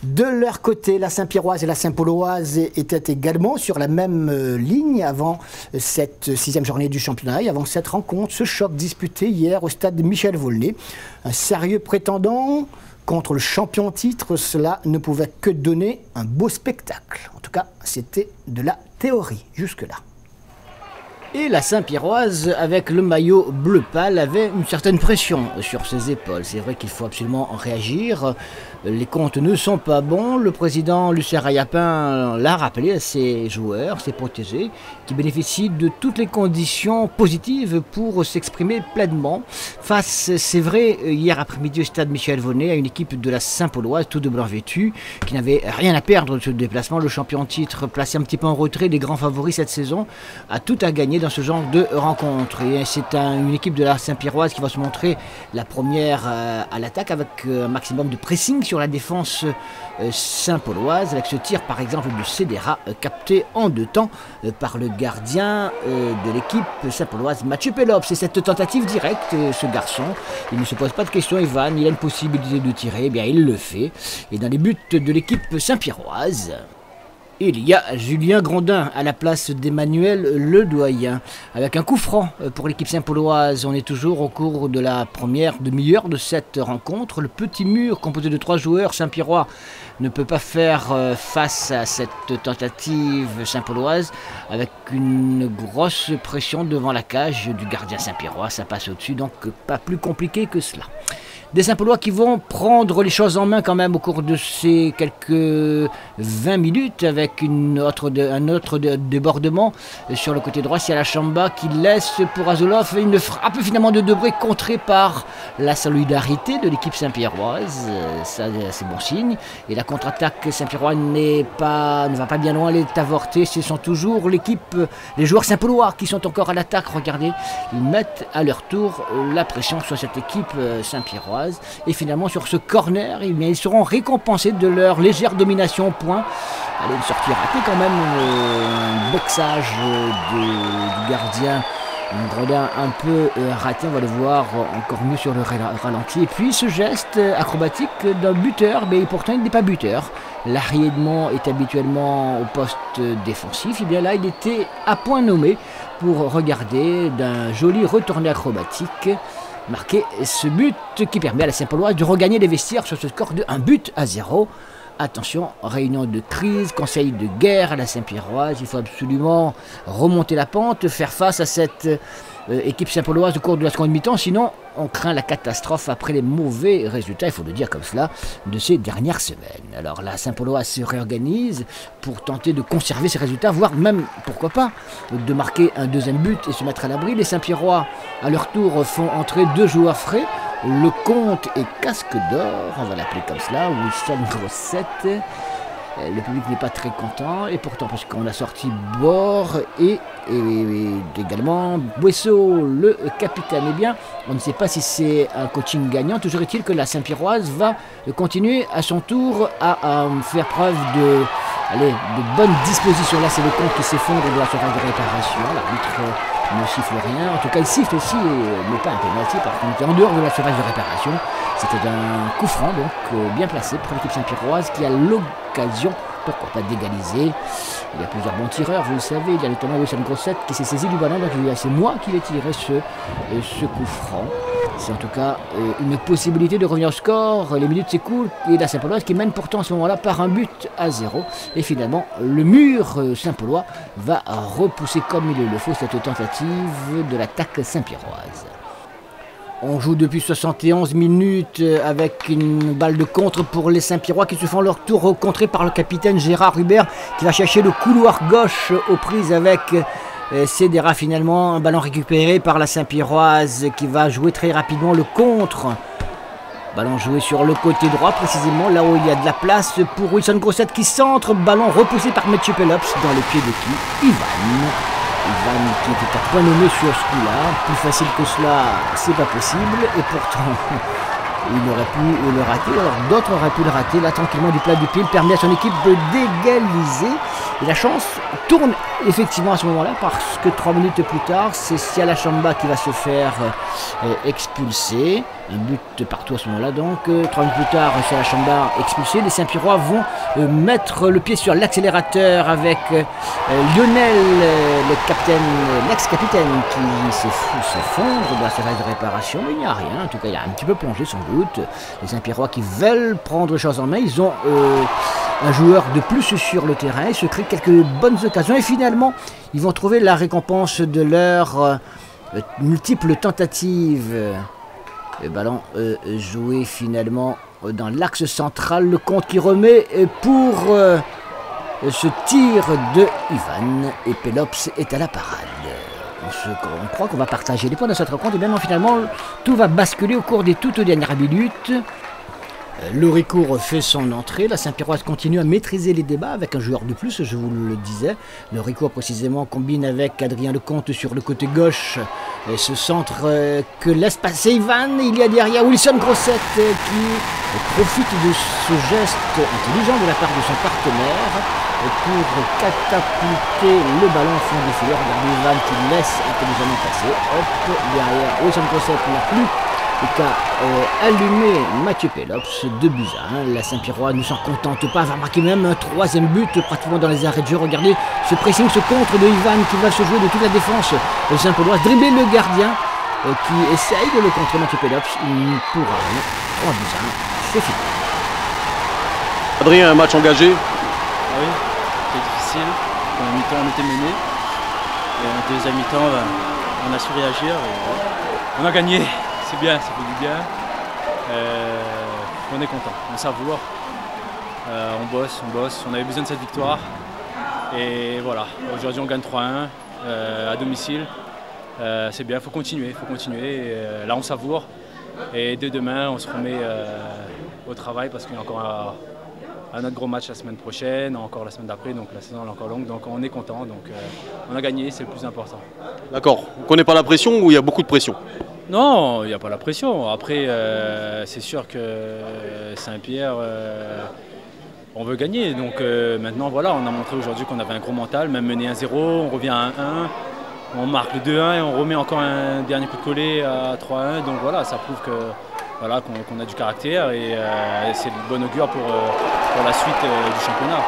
De leur côté, la Saint-Pierroise et la Saint-Pauloise étaient également sur la même ligne avant cette 6e journée du championnat et avant cette rencontre, ce choc disputé hier au stade Michel Volnay. Un sérieux prétendant contre le champion titre, cela ne pouvait que donner un beau spectacle. En tout cas, c'était de la théorie jusque-là. Et la Saint-Pierroise, avec le maillot bleu pâle, avait une certaine pression sur ses épaules. C'est vrai qu'il faut absolument réagir. Les comptes ne sont pas bons. Le président Lucien Rayapin l'a rappelé à ses joueurs, ses protégés, qui bénéficient de toutes les conditions positives pour s'exprimer pleinement. Face, c'est vrai, hier après-midi au stade Michel Volnay, à une équipe de la Saint-Pauloise, tout de blanc vêtu, qui n'avait rien à perdre de ce déplacement. Le champion titre, placé un petit peu en retrait des grands favoris cette saison, a tout à gagner dans ce genre de rencontre. Et c'est une équipe de la Saint-Pierroise qui va se montrer la première à l'attaque avec un maximum de pressing sur la défense saint-pauloise, avec ce tir par exemple de Cédera capté en 2 temps par le gardien de l'équipe saint-pauloise, Mathieu Pelop. C'est cette tentative directe, ce garçon, il ne se pose pas de questions, Ivan, il a une possibilité de tirer, eh bien il le fait. Et dans les buts de l'équipe saint-pierroise, il y a Julien Grondin à la place d'Emmanuel Ledoyen. Avec un coup franc pour l'équipe saint-pauloise, on est toujours au cours de la première demi-heure de cette rencontre. Le petit mur composé de 3 joueurs saint-pierrois ne peut pas faire face à cette tentative saint-pauloise avec une grosse pression devant la cage du gardien saint-pierrois. Ça passe au-dessus, donc pas plus compliqué que cela. Des Saint-Paulois qui vont prendre les choses en main quand même au cours de ces quelques 20 minutes avec un autre débordement sur le côté droit. C'est la Chamba qui laisse pour Azolov une frappe finalement de Debré contrée par la solidarité de l'équipe saint-pierroise. Ça, c'est bon signe. Et la contre-attaque saint-pierroise ne va pas bien loin, elle est avortée. Ce sont toujours les joueurs saint-paulois qui sont encore à l'attaque. Regardez, ils mettent à leur tour la pression sur cette équipe saint-pierroise. Et finalement sur ce corner, ils seront récompensés de leur légère domination au point. Allez, une sortie ratée quand même, un boxage du gardien, un gredin un peu raté, on va le voir encore mieux sur le ralenti. Et puis ce geste acrobatique d'un buteur, mais pourtant il n'est pas buteur. Larry Edmond est habituellement au poste défensif, et bien là il était à point nommé pour regarder d'un joli retourné acrobatique marquer ce but qui permet à la Saint-Pauloise de regagner les vestiaires sur ce score de 1-0. Attention, réunion de crise, conseil de guerre à la Saint-Pierroise. Il faut absolument remonter la pente, faire face à cette équipe saint-pauloise au cours de la seconde mi-temps. Sinon, on craint la catastrophe après les mauvais résultats, il faut le dire comme cela, de ces dernières semaines. Alors la Saint-Pauloise se réorganise pour tenter de conserver ses résultats, voire même, pourquoi pas, de marquer un 2e but et se mettre à l'abri. Les Saint-Pierrois, à leur tour, font entrer 2 joueurs frais. Le Comte et Casque d'Or, on va l'appeler comme cela, Wilson Grossette. Le public n'est pas très content, et pourtant, parce qu'on a sorti Bord et également Boisseau, le capitaine. Eh bien, on ne sait pas si c'est un coaching gagnant. Toujours est-il que la Saint-Pierroise va continuer à son tour à faire preuve de bonne disposition. Là, c'est le Comte qui s'effondre de la surface de réparation. L'arbitre ne siffle rien. En tout cas, il siffle aussi, mais pas un pénalty. Par contre, en dehors de la surface de réparation, c'était un coup franc, donc bien placé pour l'équipe saint-pierroise qui a l'occasion, pourquoi pas, d'égaliser. Il y a plusieurs bons tireurs, vous le savez. Il y a notamment Wilson Grossette qui s'est saisi du ballon, donc c'est moi qui vais tirer ce coup franc. C'est en tout cas une possibilité de revenir au score. Les minutes s'écoulent et la Saint-Pauloise qui mène pourtant à ce moment-là par 1-0. Et finalement, le mur Saint-Paulois va repousser comme il le faut cette tentative de l'attaque saint-pierroise. On joue depuis 71 minutes avec une balle de contre pour les Saint-Pierrois qui se font leur tour contrés par le capitaine Gérard Hubert qui va chercher le couloir gauche aux prises avec Cédera. Finalement, un ballon récupéré par la Saint-Pierroise qui va jouer très rapidement le contre. Ballon joué sur le côté droit, précisément là où il y a de la place pour Wilson Grossette qui centre. Ballon repoussé par Mathieu Pelops dans les pieds de qui? Ivan qui était à point nommé sur ce coup-là. Plus facile que cela, c'est pas possible. Et pourtant, il aurait pu le rater. Alors d'autres auraient pu le rater. Là, tranquillement, du plat du pied, il permet à son équipe de d'égaliser. Et la chance tourne effectivement à ce moment-là parce que 3 minutes plus tard, c'est Siala Chamba qui va se faire expulser. Un but partout à ce moment-là. Donc 3 minutes plus tard, Siala Chamba expulsé. Les Saint-Pierrois vont mettre le pied sur l'accélérateur avec Lionel, l'ex-capitaine qui s'effondre dans sa phase de réparation. Mais il n'y a rien. En tout cas, il a un petit peu plongé sans doute. Les Saint-Pierrois qui veulent prendre les choses en main. Ils ont un joueur de plus sur le terrain. Ils se créent quelques bonnes occasions. Et finalement, ils vont trouver la récompense de leurs multiples tentatives. Le ballon joué finalement dans l'axe central. Le compte qui remet pour ce tir de Ivan. Et Pelops est à la parade. On croit qu'on va partager les points dans cette rencontre. Et bien non, finalement, tout va basculer au cours des toutes dernières minutes. Loricourt fait son entrée, la Saint-Pierroise continue à maîtriser les débats avec un joueur de plus, je vous le disais. Loricourt précisément combine avec Adrien Lecomte sur le côté gauche. Et ce centre que laisse passer Ivan, il y a derrière Wilson Grossette qui profite de ce geste intelligent de la part de son partenaire pour catapulter le ballon au fond du filet. Regardez Ivan qui laisse intelligemment passer. Hop, derrière Wilson Grossette n'a plus qu'à allumer Mathieu Pelops, 2-1. La Saint-Pierrois ne s'en contente pas, va marquer même un 3e but pratiquement dans les arrêts de jeu. Regardez ce pressing, ce contre de Ivan qui va se jouer de toute la défense Saint-Pauloise, dribbler le gardien qui essaye de le contrer Mathieu Pelops. Il ne pourra rien. 3-1, c'est fini. Adrien, un match engagé. Oui, c'était difficile. En mi-temps, on était mené. Et en deuxième mi-temps, on a su réagir. Et on a gagné. C'est bien, ça fait du bien. On est content, on savoure. On bosse, on avait besoin de cette victoire. Et voilà, aujourd'hui on gagne 3-1 à domicile. C'est bien, il faut continuer. Et, là on savoure. Et dès demain, on se remet au travail parce qu'il y a encore un autre gros match la semaine prochaine, encore la semaine d'après, donc la saison est encore longue. Donc on est content, donc on a gagné, c'est le plus important. D'accord, on ne connaît pas la pression ou il y a beaucoup de pression? Non, il n'y a pas la pression. Après, c'est sûr que Saint-Pierre, on veut gagner. Donc maintenant, voilà, on a montré aujourd'hui qu'on avait un gros mental, même mené 1-0, on revient à 1-1, on marque le 2-1 et on remet encore un dernier coup de collet à 3-1. Donc voilà, ça prouve que voilà, qu'on a du caractère et c'est le bon augure pour la suite du championnat.